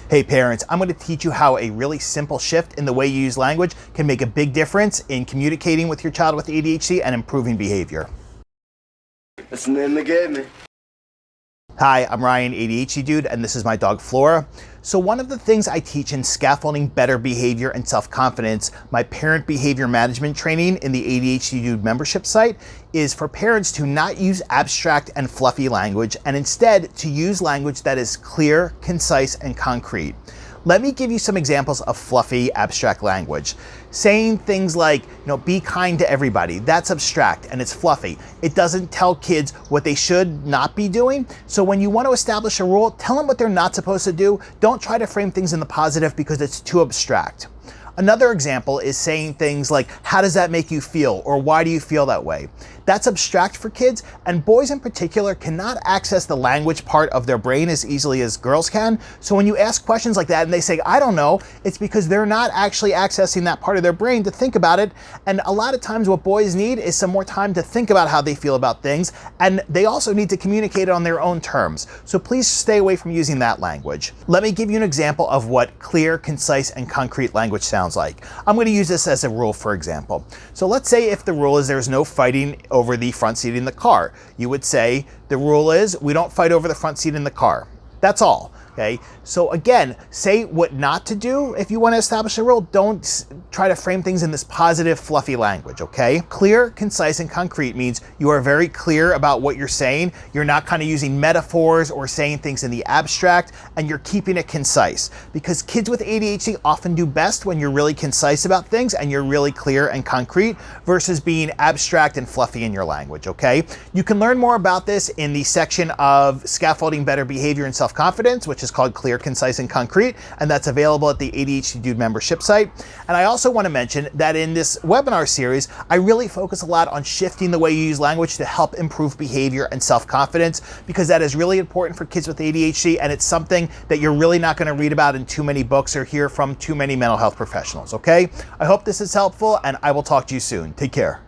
Hey parents, I'm going to teach you how a really simple shift in the way you use language can make a big difference in communicating with your child with ADHD and improving behavior. That's the name they gave me. Hi, I'm Ryan, ADHD Dude, and this is my dog Flora. So one of the things I teach in Scaffolding Better Behavior and Self-Confidence, my parent behavior management training in the ADHD Dude membership site, is for parents to not use abstract and fluffy language and instead to use language that is clear, concise, and concrete. Let me give you some examples of fluffy, abstract language. Saying things like, be kind to everybody. That's abstract and it's fluffy. It doesn't tell kids what they should not be doing. So when you want to establish a rule, tell them what they're not supposed to do. Don't try to frame things in the positive because it's too abstract. Another example is saying things like, how does that make you feel? Or why do you feel that way? That's abstract for kids, and boys in particular cannot access the language part of their brain as easily as girls can. So when you ask questions like that and they say, I don't know, it's because they're not actually accessing that part of their brain to think about it. And a lot of times what boys need is some more time to think about how they feel about things. And they also need to communicate it on their own terms. So please stay away from using that language. Let me give you an example of what clear, concise, and concrete language sounds like. I'm going to use this as a rule, for example. So let's say if the rule is there's no fighting over the front seat in the car. You would say the rule is we don't fight over the front seat in the car. That's all. Okay, so again, say what not to do if you want to establish a rule. Don't try to frame things in this positive, fluffy language, okay? Clear, concise, and concrete means you are very clear about what you're saying. You're not kind of using metaphors or saying things in the abstract, and you're keeping it concise. Because kids with ADHD often do best when you're really concise about things and you're really clear and concrete versus being abstract and fluffy in your language, okay? You can learn more about this in the section of Scaffolding Better Behavior and Self-Confidence, which is called Clear, Concise, and Concrete, and that's available at the ADHD Dude membership site. And I also want to mention that in this webinar series, I really focus a lot on shifting the way you use language to help improve behavior and self-confidence, because that is really important for kids with ADHD, and it's something that you're really not going to read about in too many books or hear from too many mental health professionals, okay? I hope this is helpful, and I will talk to you soon. Take care.